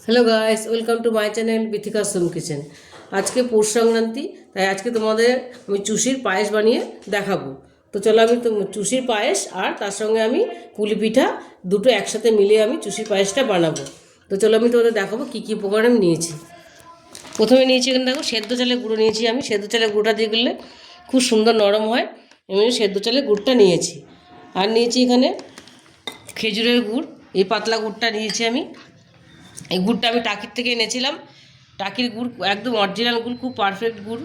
Hello guys, welcome to my channel Bithika Som kitchen. আজকে পৌষ সংক্রান্তি, তাই আজকে তোমাদের আমি চুষির পায়েস বানিয়ে দেখাবো। তো চলো আমি চুষির পায়েস আর তার সঙ্গে আমি পুলি পিঠা দুটো একসাথে মিলিয়ে আমি চুষির পায়েসটা বানাবো। তো চলো আমি তোমাদের দেখাবো কী কী উপকরণ আমি নিয়েছি। প্রথমে নিয়েছি এখানে দেখো সেদ্ধ চালের গুঁড়ো নিয়েছি। আমি সেদ্ধ চালের গুঁড়োটা দিয়ে গেলে খুব সুন্দর নরম হয়, এমনি সেদ্ধ চালের গুড়টা নিয়েছি। আর নিয়েছি এখানে খেজুরের গুড়, এই পাতলা গুড়টা নিয়েছি আমি। এই গুড়টা আমি টাকির থেকে এনেছিলাম। টাকির গুড় একদম অরিজিনাল গুড়, খুব পারফেক্ট গুড়।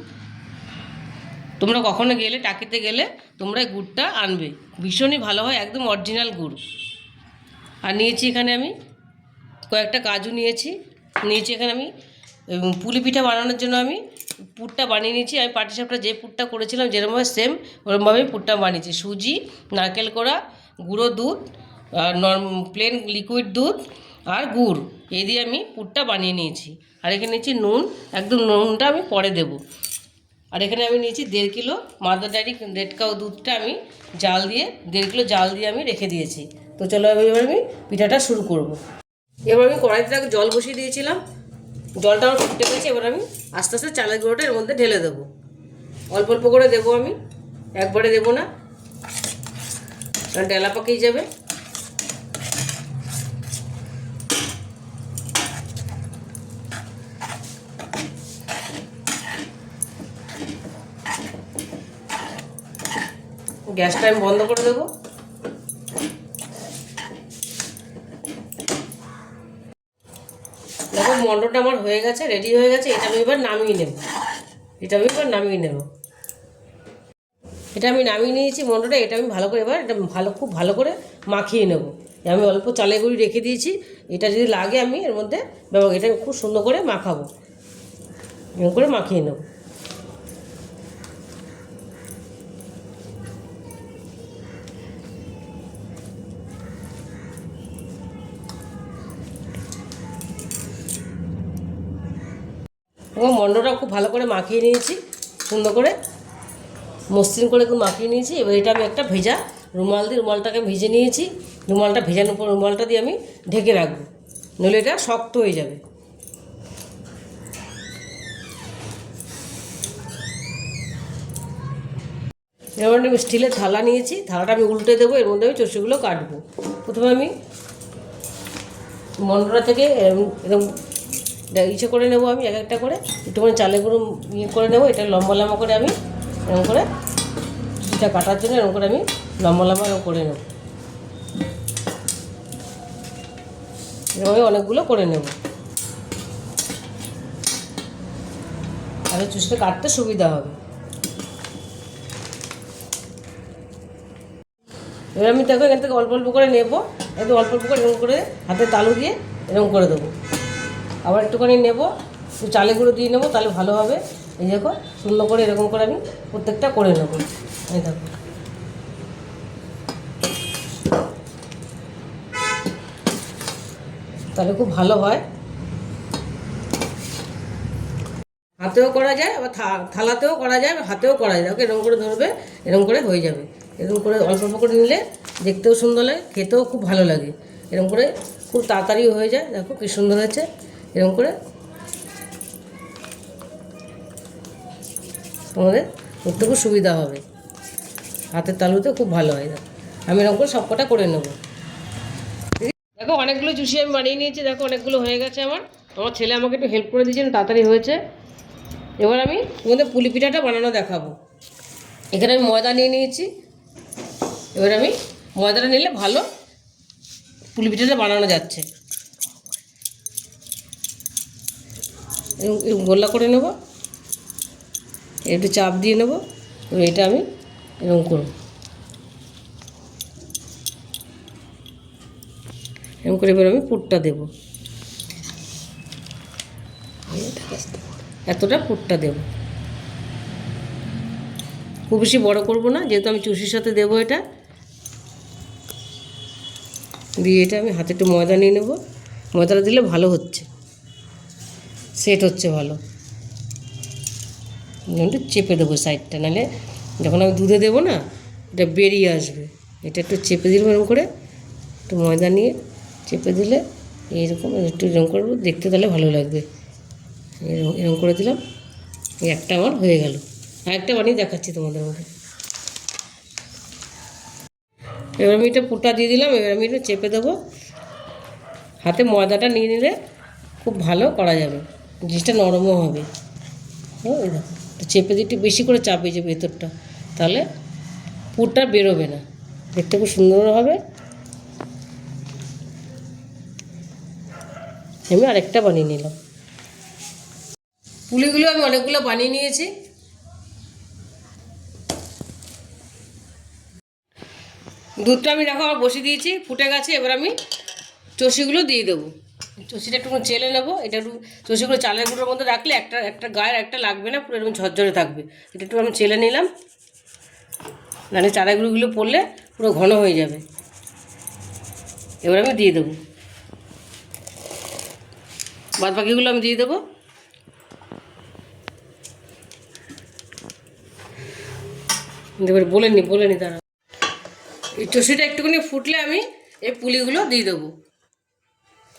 তোমরা কখনো গেলে টাকিতে গেলে তোমরা এই গুড়টা আনবে, ভীষণই ভালো হয়, একদম অরিজিনাল গুড়। আর নিয়েছি এখানে আমি কয়েকটা কাজু নিয়েছি। এখানে আমি পুলি পিঠা বানানোর জন্য আমি পুরটা বানিয়ে নিয়েছি। আমি পাটিসাপটা যে পুরটা করেছিলাম যেরকমভাবে সেম ওরকমভাবেই পুরটা বানিয়েছি। সুজি, নারকেল কোড়া, গুঁড়ো দুধ, আর প্লেন লিকুইড দুধ আর গুড়, এই দিয়ে আমি পুরটা বানিয়ে নিয়েছি। আর এখানে নিয়েছি নুন, একদম নুনটা আমি পরে দেব। আর এখানে আমি নিয়েছি 1.5 kilo mother dairy red cow দুধটা আমি জাল দিয়ে 1.5 কিলো জাল দিয়ে আমি রেখে দিয়েছি। তো চলো এবার আমি পিঠাটা শুরু করব। এবার আমি কড়াইতে জল বসিয়ে দিয়েছিলাম, জলটা আমার ফুটে গেছে। এবার আমি আস্তে আস্তে চালের গুঁড়োটা এর মধ্যে ঢেলে দেবো। অল্প অল্প করে দেবো, আমি একবারে দেবো না, কারণ ডেলা পাকিয়ে যাবে। গ্যাসটা আমি বন্ধ করে দেবো। দেখো মন্ডটা আমার হয়ে গেছে, রেডি হয়ে গেছে। এটা আমি এবার নামিয়ে নেব। এটা আমি নামিয়ে নিয়েছি মন্ডটা। এটা আমি ভালো করে এবার খুব ভালো করে মাখিয়ে নেব। আমি অল্প চালের গুঁড়ি রেখে দিয়েছি, এটা যদি লাগে আমি এর মধ্যে এটা খুব সুন্দর করে মাখাবো, এরকম করে মাখিয়ে নেব। এবং মন্ডটা খুব ভালো করে মাখিয়ে নিয়েছি, সুন্দর করে মসৃণ করে একটু মাখিয়ে নিয়েছি। এবার এটা আমি একটা ভেজা রুমাল দিয়ে, রুমালটাকে ভেজে নিয়েছি। রুমালটা ভেজানোর পর রুমালটা দিয়ে আমি ঢেকে রাখবো, নইলে এটা শক্ত হয়ে যাবে। এবার আমি স্টিলের থালা নিয়েছি, থালাটা আমি উল্টে দেবো, এর মধ্যে আমি চষিগুলো কাটবো। প্রথমে আমি মন্ডটা থেকে এরকম ইচ্ছে করে নেবো, আমি এক একটা করে একটুখানি চালের গুঁড়ো করে নেবো। এটা লম্বা লম্বা করে আমি এরকম করে এটা কাটার জন্য এরকম করে আমি লম্বা লম্বা এরকম করে নেব। এরকম আমি অনেকগুলো করে নেব, তাহলে চুষতে কাটতে সুবিধা হবে। এবার আমি দেখো এখান থেকে অল্প অল্প করে নেবো, একটু অল্প অল্প করে এরকম করে হাতে তালু দিয়ে এরকম করে দেবো। আবার একটুখানি নেবো, একটু চালের গুঁড়ো দিয়ে নেবো, তাহলে ভালো হবে। এই দেখো সুন্দর করে এরকম করে আমি প্রত্যেকটা করে নেবো। এই দেখো তাহলে খুব ভালো হয়। হাতেও করা যায়, আবার থালাতেও করা যায়, হাতেও করা যায়। দেখো এরকম করে ধরবে, এরকম করে হয়ে যাবে। এরকম করে অল্প অল্প করে নিলে দেখতেও সুন্দর লাগে, খেতেও খুব ভালো লাগে। এরকম করে খুব তাড়াতাড়ি হয়ে যায়। দেখো কী সুন্দর হয়েছে। এরকম করে তোমাদের করতে খুব সুবিধা হবে, হাতের তালুতে খুব ভালো হয়। আমি এরকম করে সবকটা করে নেব। দেখো অনেকগুলো চুষি আমি বানিয়ে নিয়েছি। দেখো অনেকগুলো হয়ে গেছে আমার ছেলে আমাকে একটু হেল্প করে দিয়েছেন, তাড়াতাড়ি হয়েছে। এবার আমি তোমাদের পুলি পিঠাটা বানানো দেখাবো। এখানে আমি ময়দা নিয়ে নিয়েছি। এবার আমি ময়দাটা নিলে ভালো পুলি পিঠাটা বানানো যাচ্ছে। গোল্লা করে নেব, একটু চাপ দিয়ে নেব। এটা আমি এরকম করব, এরকম করে এবার আমি পুরটা দেব। এতটা পুরটা দেব, খুব বেশি বড় করব না, যেহেতু আমি চুষির সাথে দেবো। এটা দিয়ে এটা আমি হাতে একটু ময়দা নিয়ে নেব। ময়দাটা দিলে ভালো হচ্ছে, সেট হচ্ছে ভালো। একটু চেপে দেবো সাইডটা, নাহলে যখন আমি দুধে দেবো না এটা বেরিয়ে আসবে। এটা একটু চেপে দিলাম এরকম করে, একটু ময়দা নিয়ে চেপে দিলে এইরকম একটু এরকম করবো, দেখতে তাহলে ভালো লাগবে। এরকম এরকম করে দিলাম, এই একটা আমার হয়ে গেল। আরেকটা বানিয়ে দেখাচ্ছি তোমাদের মধ্যে। এবার আমি এটা পুরটা দিয়ে দিলাম, এবার আমি এটা চেপে দেবো। হাতে ময়দাটা নিয়ে নিলে খুব ভালো করা যাবে, জিনিসটা নরমও হবে। এই দেখো, তো চেপে দিয়ে একটু বেশি করে চাপে যে ভেতরটা, তাহলে পুরটা বেরোবে না, দেখতে খুব সুন্দর হবে। আমি আরেকটা বানিয়ে নিলাম। পুলিগুলো আমি অনেকগুলো বানিয়ে নিয়েছি। দুধটা আমি দেখো আবার বসিয়ে দিয়েছি, ফুটে গেছে। এবার আমি চষিগুলো দিয়ে দেবো। চষিটা একটু চেলে নেবো। এটা একটু চষিগুলো চালের গুঁড়োর মধ্যে রাখলে একটা একটা গায়ের একটা লাগবে না, পুরো এরকম ঝরঝরে থাকবে। এটা একটু আমি চেলে নিলাম, নাহলে চালের গুঁড়োগুলো পড়লে পুরো ঘন হয়ে যাবে। এবার আমি দিয়ে দেবো, বাদ বাকিগুলো আমি দিয়ে দেবো। এবার বলে নি তারা। এই চষিটা একটুখানি ফুটলে আমি এই পুলিগুলো দিয়ে দেবো।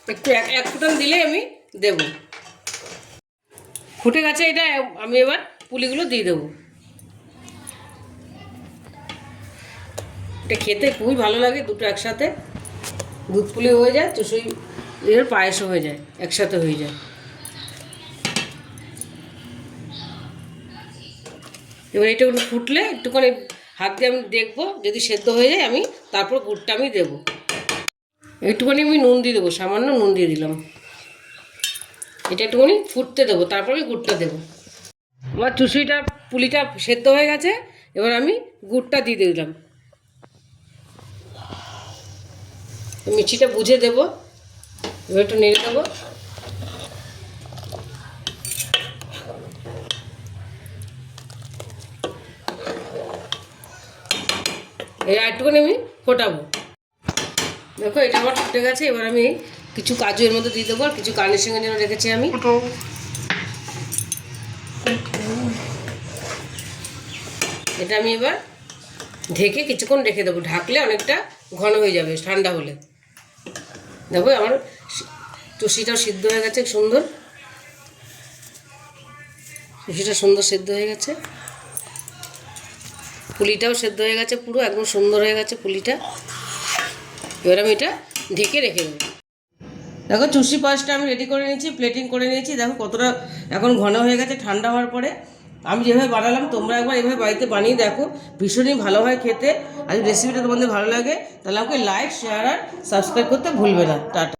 একটু এক ফুটান দিলে আমি দেবো। ফুটে গেছে এটা, আমি এবার পুলিগুলো দিয়ে দেবো। এটা খেতে খুবই ভালো লাগে, দুটো একসাথে। দুধ পুলি হয়ে যায়, চষই এর পায়েসও হয়ে যায়, একসাথে হয়ে যায়। এবার এটা একটু ফুটলে একটুখানি হাত দিয়ে আমি দেখবো, যদি সেদ্ধ হয়ে যায় আমি তারপর গুড়টা আমি দেবো। একটুখানি আমি নুন দিয়ে দেবো, সামান্য নুন দিয়ে দিলাম। এটা একটুখানি ফুটতে দেবো, তারপর আমি গুড়টা দেবো। আমার চুষিটা পুলিটা সেদ্ধ হয়ে গেছে, এবার আমি গুড়টা দিয়ে দিলাম। মিষ্টিটা বুঝে দেবো, এবার একটু নেড়ে দেবো। এবার একটুখানি আমি ফোটাবো। দেখো এটা আমার ফুটে গেছে। এবার আমি কিছু কাজু এর মধ্যে দিয়ে দেবো, আর কিছু গার্নিশিংয়ের জন্য রেখেছি আমি। এটা আমি এবার ঢেকে কিছুক্ষণ রেখে দেবো, ঢাকলে অনেকটা ঘন হয়ে যাবে ঠান্ডা হলে। দেখো আমার চষিটাও সিদ্ধ হয়ে গেছে সুন্দর, চষিটা সুন্দর সেদ্ধ হয়ে গেছে, পুলিটাও সেদ্ধ হয়ে গেছে, পুরো একদম সুন্দর হয়ে গেছে পুলিটা। এবার আমি এটা ঢেকে রেখে দেবো। দেখো চুষি পায়েসটা আমি রেডি করে নিয়েছি, প্লেটিং করে নিয়েছি। দেখো কতটা এখন ঘন হয়ে গেছে। ঠান্ডা হওয়ার পরে আমি যেভাবে বানালাম, তোমরা একবার এভাবে বাড়িতে বানিয়ে দেখো, ভীষণই ভালো হয় খেতে। আর যদি রেসিপিটা তোমাদের ভালো লাগে তাহলে আমাকে লাইক, শেয়ার আর সাবস্ক্রাইব করতে ভুলবে না। টাটা।